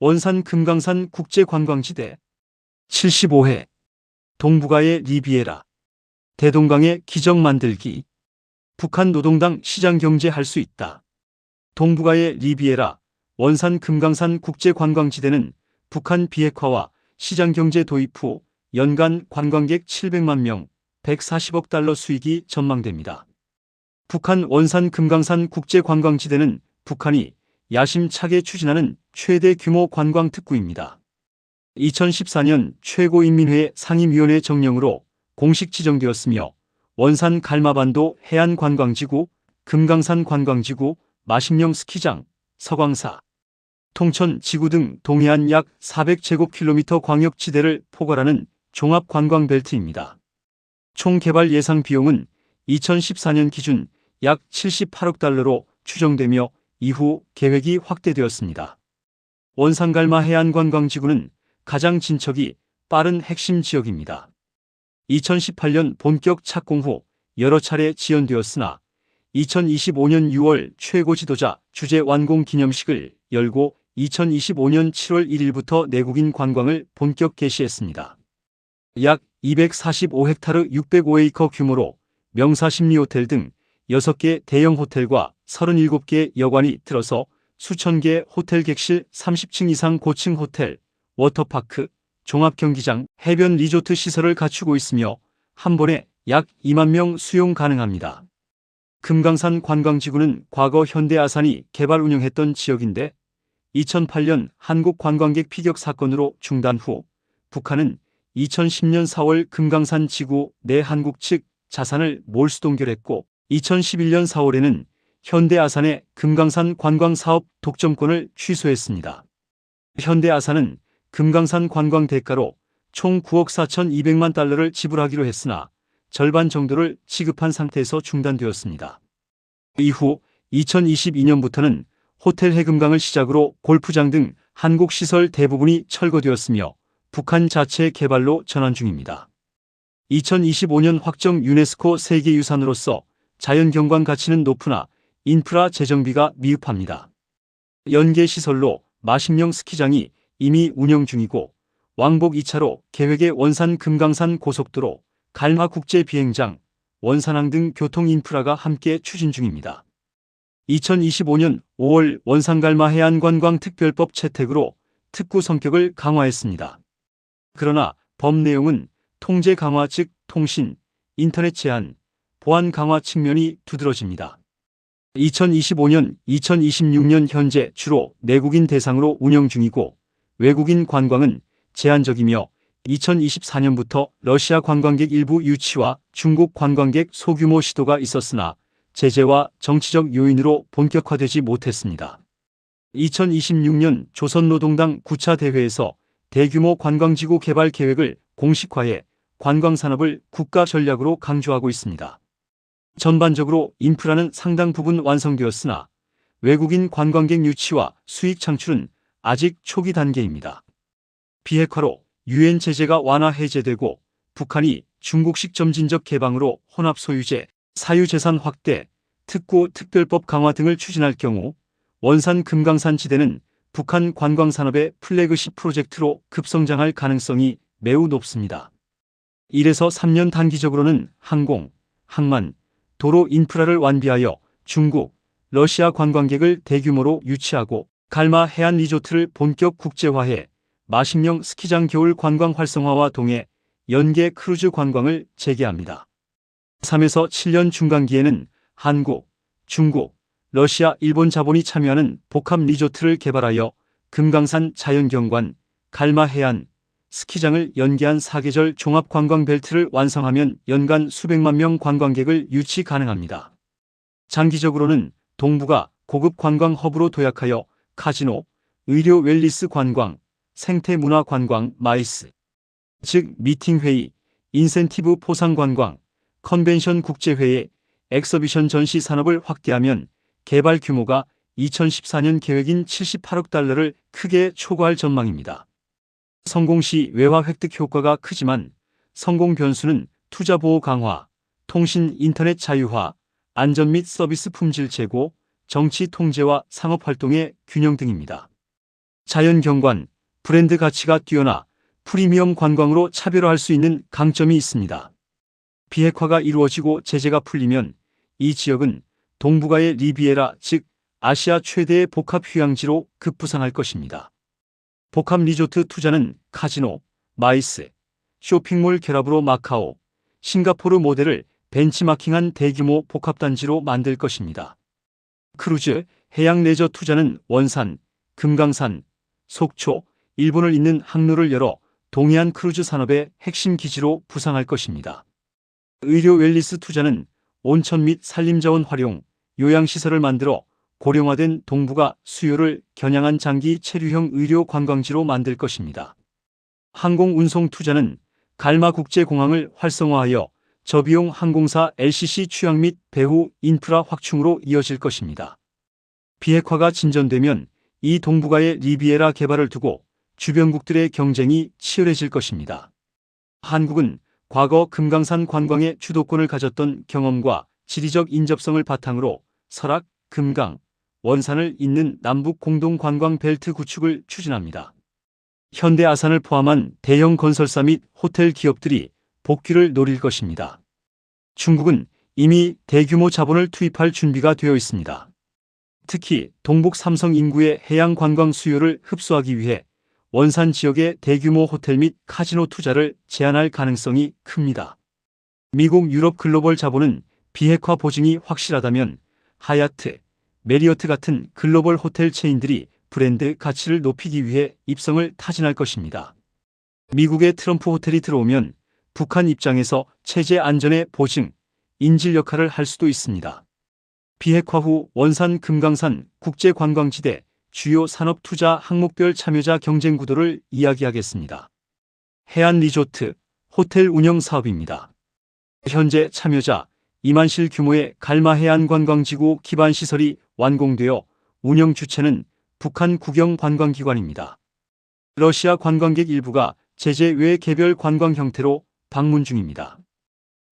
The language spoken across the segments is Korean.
원산 금강산 국제관광지대 75회 동북아의 리비에라 대동강의 기적 만들기 북한 노동당 시장경제 할 수 있다. 동북아의 리비에라 원산 금강산 국제관광지대는 북한 비핵화와 시장경제 도입 후 연간 관광객 700만 명, 140억 달러 수익이 전망됩니다. 북한 원산 금강산 국제관광지대는 북한이 야심차게 추진하는 최대 규모 관광 특구입니다. 2014년 최고인민회 상임위원회 정령으로 공식 지정되었으며 원산 갈마반도 해안관광지구, 금강산 관광지구, 마식령 스키장, 서광사, 통천지구 등 동해안 약 400제곱킬로미터 광역지대를 포괄하는 종합관광벨트입니다. 총 개발 예상 비용은 2014년 기준 약 78억 달러로 추정되며 이후 계획이 확대되었습니다. 원산갈마 해안관광지구는 가장 진척이 빠른 핵심 지역입니다. 2018년 본격 착공 후 여러 차례 지연되었으나 2025년 6월 최고 지도자 주재 완공 기념식을 열고 2025년 7월 1일부터 내국인 관광을 본격 개시했습니다. 약 245헥타르 605에이커 규모로 명사 심리호텔 등 6개 대형 호텔과 37개 여관이 들어서 수천 개 호텔 객실 30층 이상 고층 호텔, 워터파크, 종합경기장, 해변 리조트 시설을 갖추고 있으며 한 번에 약 2만 명 수용 가능합니다. 금강산 관광지구는 과거 현대아산이 개발 운영했던 지역인데 2008년 한국 관광객 피격 사건으로 중단 후 북한은 2010년 4월 금강산 지구 내 한국 측 자산을 몰수동결했고 2011년 4월에는 현대아산의 금강산 관광사업 독점권을 취소했습니다. 현대아산은 금강산 관광 대가로 총 9억 4,200만 달러를 지불하기로 했으나 절반 정도를 지급한 상태에서 중단되었습니다. 이후 2022년부터는 호텔 해금강을 시작으로 골프장 등 한국 시설 대부분이 철거되었으며 북한 자체 개발로 전환 중입니다. 2025년 확정 유네스코 세계유산으로서 자연경관 가치는 높으나 인프라 재정비가 미흡합니다. 연계시설로 마식령 스키장이 이미 운영 중이고 왕복 2차로 계획의 원산 금강산 고속도로, 갈마 국제비행장, 원산항 등 교통 인프라가 함께 추진 중입니다. 2025년 5월 원산갈마 해안관광특별법 채택으로 특구 성격을 강화했습니다. 그러나 법 내용은 통제 강화 즉 통신, 인터넷 제한, 보안 강화 측면이 두드러집니다. 2025년, 2026년 현재 주로 내국인 대상으로 운영 중이고 외국인 관광은 제한적이며 2024년부터 러시아 관광객 일부 유치와 중국 관광객 소규모 시도가 있었으나 제재와 정치적 요인으로 본격화되지 못했습니다. 2026년 조선노동당 9차 대회에서 대규모 관광지구 개발 계획을 공식화해 관광산업을 국가 전략으로 강조하고 있습니다. 전반적으로 인프라는 상당 부분 완성되었으나 외국인 관광객 유치와 수익 창출은 아직 초기 단계입니다. 비핵화로 유엔 제재가 완화 해제되고 북한이 중국식 점진적 개방으로 혼합 소유제, 사유재산 확대, 특구 특별법 강화 등을 추진할 경우 원산 금강산 지대는 북한 관광산업의 플래그십 프로젝트로 급성장할 가능성이 매우 높습니다. 1에서 3년 단기적으로는 항공, 항만, 도로 인프라를 완비하여 중국, 러시아 관광객을 대규모로 유치하고 갈마 해안 리조트를 본격 국제화해 마식령 스키장 겨울 관광 활성화와 동해 연계 크루즈 관광을 재개합니다. 3에서 7년 중간기에는 한국, 중국, 러시아, 일본 자본이 참여하는 복합 리조트를 개발하여 금강산 자연경관, 갈마 해안, 스키장을 연계한 사계절 종합관광벨트를 완성하면 연간 수백만 명 관광객을 유치 가능합니다. 장기적으로는 동북아 고급 관광 허브로 도약하여 카지노, 의료 웰리스 관광, 생태문화 관광 마이스, 즉 미팅회의, 인센티브 포상 관광, 컨벤션 국제회의, 엑서비션 전시 산업을 확대하면 개발 규모가 2014년 계획인 78억 달러를 크게 초과할 전망입니다. 성공 시 외화 획득 효과가 크지만 성공 변수는 투자 보호 강화, 통신 인터넷 자유화, 안전 및 서비스 품질 제고, 정치 통제와 상업 활동의 균형 등입니다. 자연 경관, 브랜드 가치가 뛰어나 프리미엄 관광으로 차별화할 수 있는 강점이 있습니다. 비핵화가 이루어지고 제재가 풀리면 이 지역은 동북아의 리비에라, 즉 아시아 최대의 복합 휴양지로 급부상할 것입니다. 복합 리조트 투자는 카지노, 마이스, 쇼핑몰 결합으로 마카오, 싱가포르 모델을 벤치마킹한 대규모 복합단지로 만들 것입니다. 크루즈, 해양 레저 투자는 원산, 금강산, 속초, 일본을 잇는 항로를 열어 동해안 크루즈 산업의 핵심 기지로 부상할 것입니다. 의료 웰니스 투자는 온천 및 산림자원 활용, 요양시설을 만들어 고령화된 동북아 수요를 겨냥한 장기 체류형 의료 관광지로 만들 것입니다. 항공운송 투자는 갈마국제공항을 활성화하여 저비용 항공사 LCC 취향 및 배후 인프라 확충으로 이어질 것입니다. 비핵화가 진전되면 이 동북아의 리비에라 개발을 두고 주변국들의 경쟁이 치열해질 것입니다. 한국은 과거 금강산 관광의 주도권을 가졌던 경험과 지리적 인접성을 바탕으로 설악, 금강, 원산을 잇는 남북 공동 관광 벨트 구축을 추진합니다. 현대 아산을 포함한 대형 건설사 및 호텔 기업들이 복귀를 노릴 것입니다. 중국은 이미 대규모 자본을 투입할 준비가 되어 있습니다. 특히 동북 삼성 인구의 해양 관광 수요를 흡수하기 위해 원산 지역의 대규모 호텔 및 카지노 투자를 제한할 가능성이 큽니다. 미국 유럽 글로벌 자본은 비핵화 보증이 확실하다면 하얏트, 메리어트 같은 글로벌 호텔 체인들이 브랜드 가치를 높이기 위해 입성을 타진할 것입니다. 미국의 트럼프 호텔이 들어오면 북한 입장에서 체제 안전의 보증, 인질 역할을 할 수도 있습니다. 비핵화 후 원산 금강산 국제관광지대 주요 산업 투자 항목별 참여자 경쟁 구도를 이야기하겠습니다. 해안 리조트, 호텔 운영 사업입니다. 현재 참여자 2만실 규모의 갈마 해안관광지구 기반 시설이 완공되어 운영 주체는 북한 국영관광기관입니다. 러시아 관광객 일부가 제재 외 개별 관광 형태로 방문 중입니다.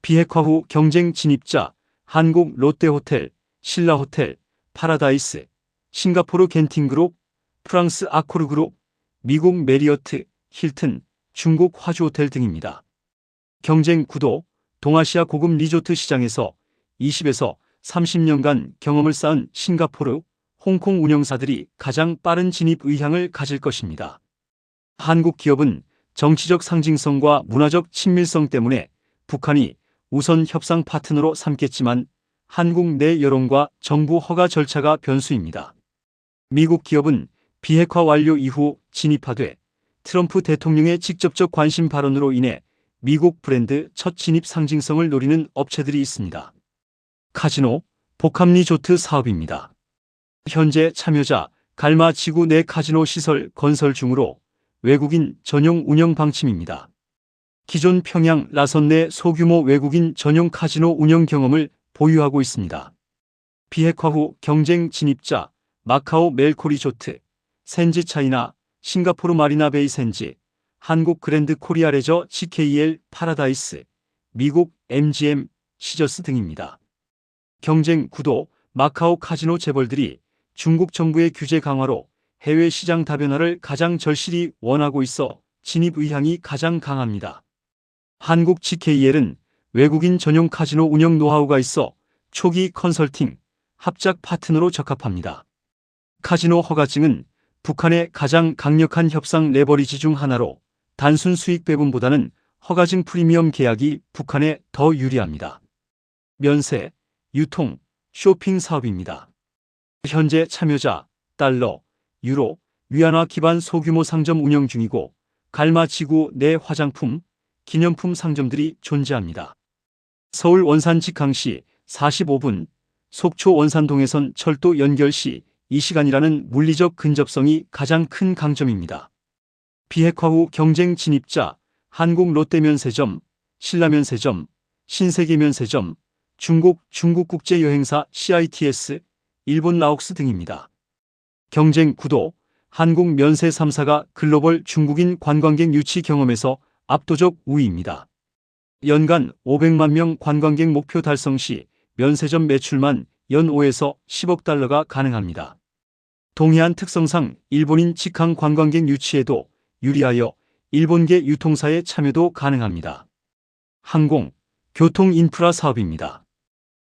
비핵화 후 경쟁 진입자 한국 롯데호텔, 신라호텔, 파라다이스, 싱가포르 겐팅그룹, 프랑스 아코르그룹, 미국 메리어트, 힐튼, 중국 화주호텔 등입니다. 경쟁 구도 동아시아 고급 리조트 시장에서 20에서 30년간 경험을 쌓은 싱가포르, 홍콩 운영사들이 가장 빠른 진입 의향을 가질 것입니다. 한국 기업은 정치적 상징성과 문화적 친밀성 때문에 북한이 우선 협상 파트너로 삼겠지만 한국 내 여론과 정부 허가 절차가 변수입니다. 미국 기업은 비핵화 완료 이후 진입하되 트럼프 대통령의 직접적 관심 발언으로 인해 미국 브랜드 첫 진입 상징성을 노리는 업체들이 있습니다. 카지노, 복합 리조트 사업입니다. 현재 참여자 갈마 지구 내 카지노 시설 건설 중으로 외국인 전용 운영 방침입니다. 기존 평양 라선 내 소규모 외국인 전용 카지노 운영 경험을 보유하고 있습니다. 비핵화 후 경쟁 진입자 마카오 멜코 리조트, 센지 차이나, 싱가포르 마리나 베이 센지, 한국 그랜드 코리아 레저 GKL 파라다이스, 미국 MGM 시저스 등입니다. 경쟁 구도 마카오 카지노 재벌들이 중국 정부의 규제 강화로 해외 시장 다변화를 가장 절실히 원하고 있어 진입 의향이 가장 강합니다. 한국 GKL은 외국인 전용 카지노 운영 노하우가 있어 초기 컨설팅, 합작 파트너로 적합합니다. 카지노 허가증은 북한의 가장 강력한 협상 레버리지 중 하나로 단순 수익 배분보다는 허가증 프리미엄 계약이 북한에 더 유리합니다. 면세, 유통, 쇼핑 사업입니다. 현재 참여자 달러, 유로, 위안화 기반 소규모 상점 운영 중이고 갈마 지구 내 화장품, 기념품 상점들이 존재합니다. 서울 원산 직항시 45분, 속초 원산 동해선 철도 연결 시 이 시간이라는 물리적 근접성이 가장 큰 강점입니다. 비핵화 후 경쟁 진입자 한국 롯데면세점, 신라면세점, 신세계면세점, 중국국제여행사 CITS, 일본 라옥스 등입니다. 경쟁 구도 한국 면세 3사가 글로벌 중국인 관광객 유치 경험에서 압도적 우위입니다. 연간 500만 명 관광객 목표 달성 시 면세점 매출만 연 5에서 10억 달러가 가능합니다. 동해안 특성상 일본인 직항 관광객 유치에도 유리하여 일본계 유통사의 참여도 가능합니다. 항공, 교통 인프라 사업입니다.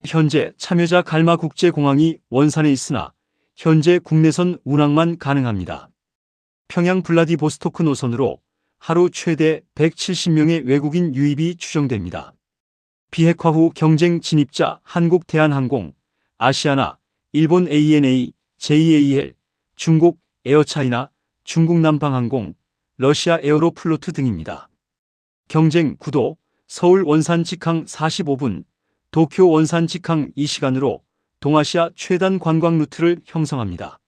현재 참여자 갈마국제공항이 원산에 있으나 현재 국내선 운항만 가능합니다. 평양 블라디보스토크 노선으로 하루 최대 170명의 외국인 유입이 추정됩니다. 비핵화 후 경쟁 진입자 한국 대한항공, 아시아나, 일본 ANA, JAL, 중국 에어차이나, 중국 남방항공, 러시아 에어로플로트 등입니다. 경쟁 구도 서울 원산 직항 45분, 도쿄 원산 직항 2시간으로 동아시아 최단 관광 루트를 형성합니다.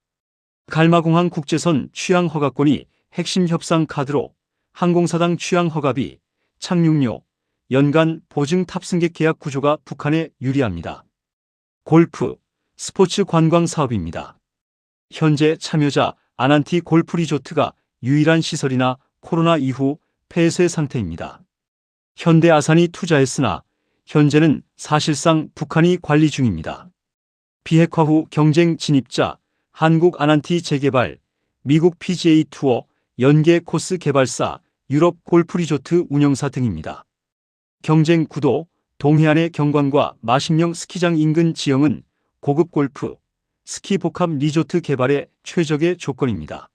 갈마공항 국제선 취항 허가권이 핵심 협상 카드로 항공사당 취항 허가비, 착륙료, 연간 보증 탑승객 계약 구조가 북한에 유리합니다. 골프, 스포츠 관광 사업입니다. 현재 참여자 아난티 골프 리조트가 유일한 시설이나 코로나 이후 폐쇄 상태입니다. 현대 아산이 투자했으나 현재는 사실상 북한이 관리 중입니다. 비핵화 후 경쟁 진입자 한국 아난티 재개발, 미국 PGA 투어, 연계 코스 개발사, 유럽 골프 리조트 운영사 등입니다. 경쟁 구도 동해안의 경관과 마식령 스키장 인근 지형은 고급 골프, 스키 복합 리조트 개발의 최적의 조건입니다.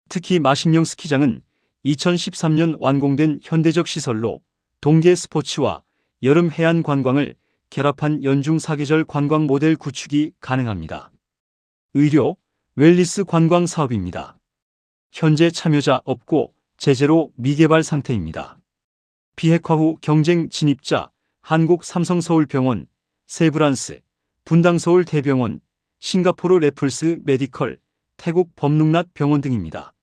특히 마식령 스키장은 2013년 완공된 현대적 시설로 동계 스포츠와 여름 해안 관광을 결합한 연중 사계절 관광 모델 구축이 가능합니다. 의료, 웰니스 관광 사업입니다. 현재 참여자 없고 제재로 미개발 상태입니다. 비핵화 후 경쟁 진입자 한국 삼성서울병원, 세브란스, 분당서울 대병원, 싱가포르 래플스 메디컬, 태국 범룽낫 병원 등입니다.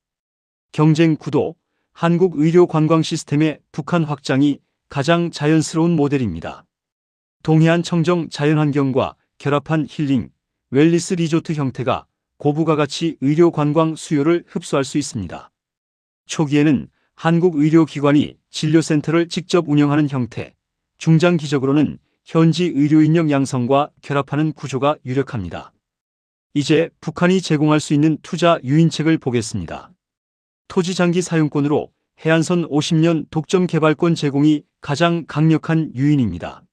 경쟁 구도 한국 의료 관광 시스템의 북한 확장이 가장 자연스러운 모델입니다. 동해안 청정 자연환경과 결합한 힐링, 웰니스 리조트 형태가 고부가 가치 의료 관광 수요를 흡수할 수 있습니다. 초기에는 한국 의료기관이 진료센터를 직접 운영하는 형태, 중장기적으로는 현지 의료인력 양성과 결합하는 구조가 유력합니다. 이제 북한이 제공할 수 있는 투자 유인책을 보겠습니다. 토지 장기 사용권으로 해안선 50년 독점 개발권 제공이 가장 강력한 유인입니다.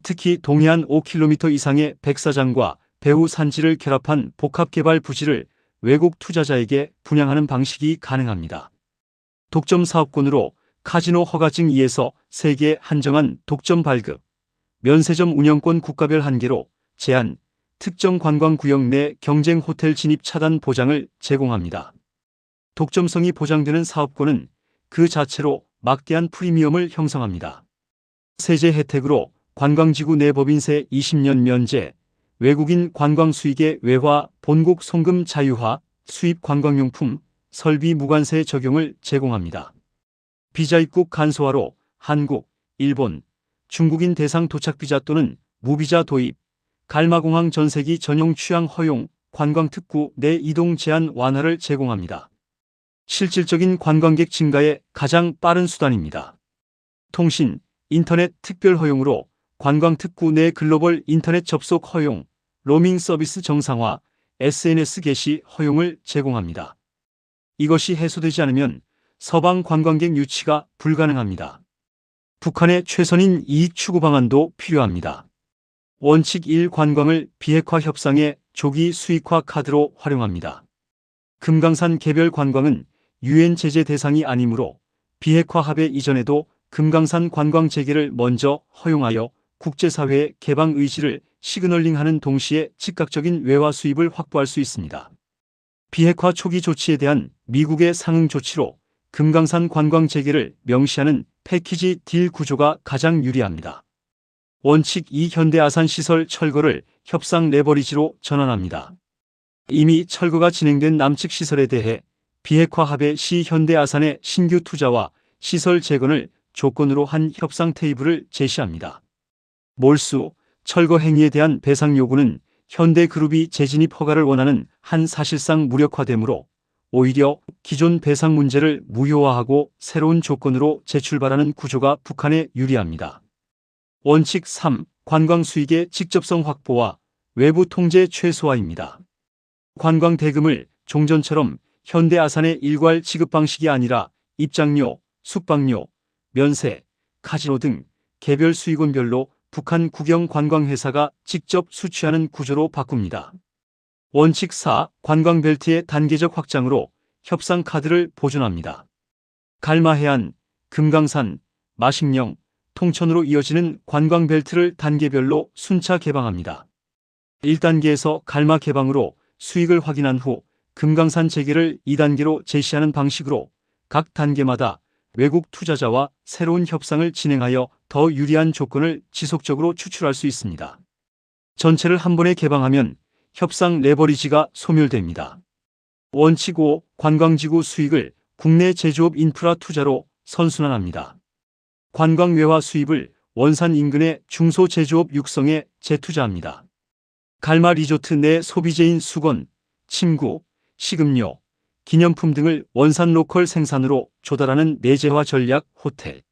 특히 동해안 5km 이상의 백사장과 배후 산지를 결합한 복합개발 부지를 외국 투자자에게 분양하는 방식이 가능합니다. 독점 사업권으로 카지노 허가증 2에서 3개 한정한 독점 발급, 면세점 운영권 국가별 한계로 제한, 특정 관광구역 내 경쟁 호텔 진입 차단 보장을 제공합니다. 독점성이 보장되는 사업권은 그 자체로 막대한 프리미엄을 형성합니다. 세제 혜택으로 관광지구 내 법인세 20년 면제, 외국인 관광 수익의 외화, 본국 송금 자유화, 수입 관광용품, 설비 무관세 적용을 제공합니다. 비자 입국 간소화로 한국, 일본, 중국인 대상 도착 비자 또는 무비자 도입, 갈마공항 전세기 전용 취항 허용, 관광특구 내 이동 제한 완화를 제공합니다. 실질적인 관광객 증가의 가장 빠른 수단입니다. 통신, 인터넷 특별 허용으로 관광특구 내 글로벌 인터넷 접속 허용, 로밍 서비스 정상화, SNS 게시 허용을 제공합니다. 이것이 해소되지 않으면 서방 관광객 유치가 불가능합니다. 북한의 최선인 이익 추구 방안도 필요합니다. 원칙 1. 관광을 비핵화 협상의 조기 수익화 카드로 활용합니다. 금강산 개별 관광은 유엔 제재 대상이 아니므로 비핵화 합의 이전에도 금강산 관광 재개를 먼저 허용하여 국제사회의 개방 의지를 시그널링하는 동시에 즉각적인 외화 수입을 확보할 수 있습니다. 비핵화 초기 조치에 대한 미국의 상응 조치로 금강산 관광 재개를 명시하는 패키지 딜 구조가 가장 유리합니다. 원칙 2. 현대 아산 시설 철거를 협상 레버리지로 전환합니다. 이미 철거가 진행된 남측 시설에 대해 비핵화 합의 시 현대 아산의 신규 투자와 시설 재건을 조건으로 한 협상 테이블을 제시합니다. 몰수, 철거 행위에 대한 배상 요구는 현대그룹이 재진입 허가를 원하는 한 사실상 무력화되므로 오히려 기존 배상 문제를 무효화하고 새로운 조건으로 재출발하는 구조가 북한에 유리합니다. 원칙 3. 관광 수익의 직접성 확보와 외부 통제 최소화입니다. 관광 대금을 종전처럼 현대 아산의 일괄 지급 방식이 아니라 입장료, 숙박료, 면세, 카지노 등 개별 수익원별로 북한 국영 관광회사가 직접 수취하는 구조로 바꿉니다. 원칙 4. 관광벨트의 단계적 확장으로 협상 카드를 보존합니다. 갈마해안, 금강산, 마식령, 통천으로 이어지는 관광벨트를 단계별로 순차 개방합니다. 1단계에서 갈마 개방으로 수익을 확인한 후 금강산 재개를 2단계로 제시하는 방식으로 각 단계마다 외국 투자자와 새로운 협상을 진행하여 더 유리한 조건을 지속적으로 추출할 수 있습니다. 전체를 한 번에 개방하면 협상 레버리지가 소멸됩니다. 원칙 5. 관광지구 수익을 국내 제조업 인프라 투자로 선순환합니다. 관광 외화 수입을 원산 인근의 중소제조업 육성에 재투자합니다. 갈마 리조트 내 소비재인 수건, 침구, 식음료, 기념품 등을 원산 로컬 생산으로 조달하는 내재화 전략 호텔,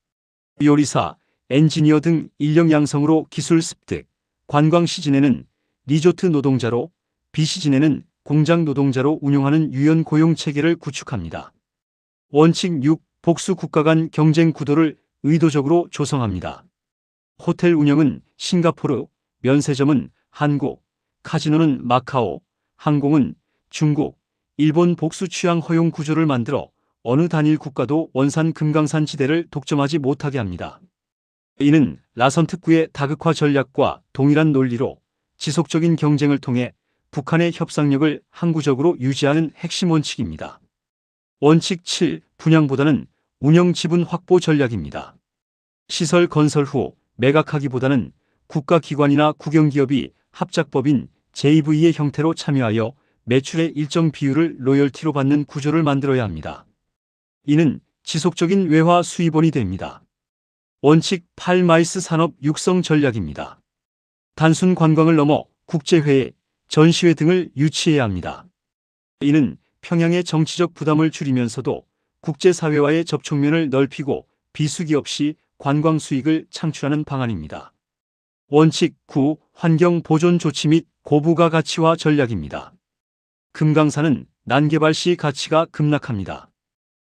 요리사, 엔지니어 등 인력 양성으로 기술 습득, 관광 시즌에는 리조트 노동자로, 비시즌에는 공장 노동자로 운용하는 유연 고용 체계를 구축합니다. 원칙 6. 복수 국가 간 경쟁 구도를 의도적으로 조성합니다. 호텔 운영은 싱가포르, 면세점은 한국, 카지노는 마카오, 항공은 중국, 일본 복수 취향 허용 구조를 만들어 어느 단일 국가도 원산 금강산 지대를 독점하지 못하게 합니다. 이는 라선 특구의 다극화 전략과 동일한 논리로 지속적인 경쟁을 통해 북한의 협상력을 항구적으로 유지하는 핵심 원칙입니다. 원칙 7. 분양보다는 운영 지분 확보 전략입니다. 시설 건설 후 매각하기보다는 국가기관이나 국영기업이 합작법인 JV의 형태로 참여하여 매출의 일정 비율을 로열티로 받는 구조를 만들어야 합니다. 이는 지속적인 외화 수입원이 됩니다. 원칙 8. 마이스 산업 육성 전략입니다. 단순 관광을 넘어 국제회의, 전시회 등을 유치해야 합니다. 이는 평양의 정치적 부담을 줄이면서도 국제사회와의 접촉면을 넓히고 비수기 없이 관광 수익을 창출하는 방안입니다. 원칙 9. 환경 보존 조치 및 고부가 가치화 전략입니다. 금강산은 난개발 시 가치가 급락합니다.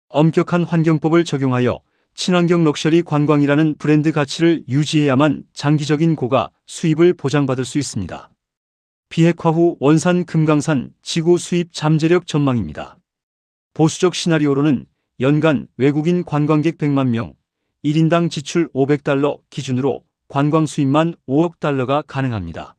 엄격한 환경법을 적용하여 친환경 럭셔리 관광이라는 브랜드 가치를 유지해야만 장기적인 고가 수입을 보장받을 수 있습니다. 비핵화 후 원산 금강산 지구 수입 잠재력 전망입니다. 보수적 시나리오로는 연간 외국인 관광객 100만 명, 1인당 지출 $500 기준으로 관광 수입만 $5억 가능합니다.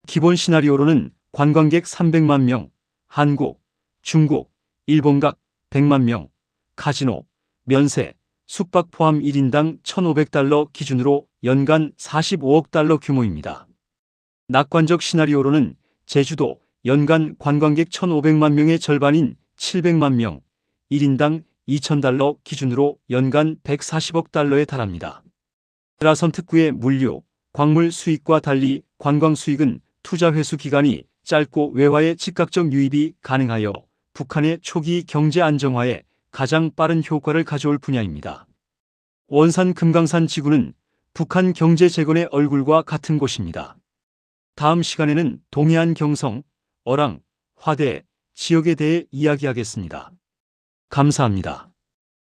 기본 시나리오로는 관광객 300만 명, 한국, 중국, 일본 각 100만 명, 카지노, 면세, 숙박 포함 1인당 $1,500 기준으로 연간 $45억 규모입니다. 낙관적 시나리오로는 제주도 연간 관광객 1,500만 명의 절반인 700만 명, 1인당 $2,000 기준으로 연간 $140억 달합니다. 라선 특구의 물류, 광물 수익과 달리 관광 수익은 투자 회수 기간이 짧고 외화의 즉각적 유입이 가능하여 북한의 초기 경제 안정화에 가장 빠른 효과를 가져올 분야입니다. 원산 금강산 지구는 북한 경제 재건의 얼굴과 같은 곳입니다. 다음 시간에는 동해안 경성, 어랑, 화대 지역에 대해 이야기하겠습니다. 감사합니다.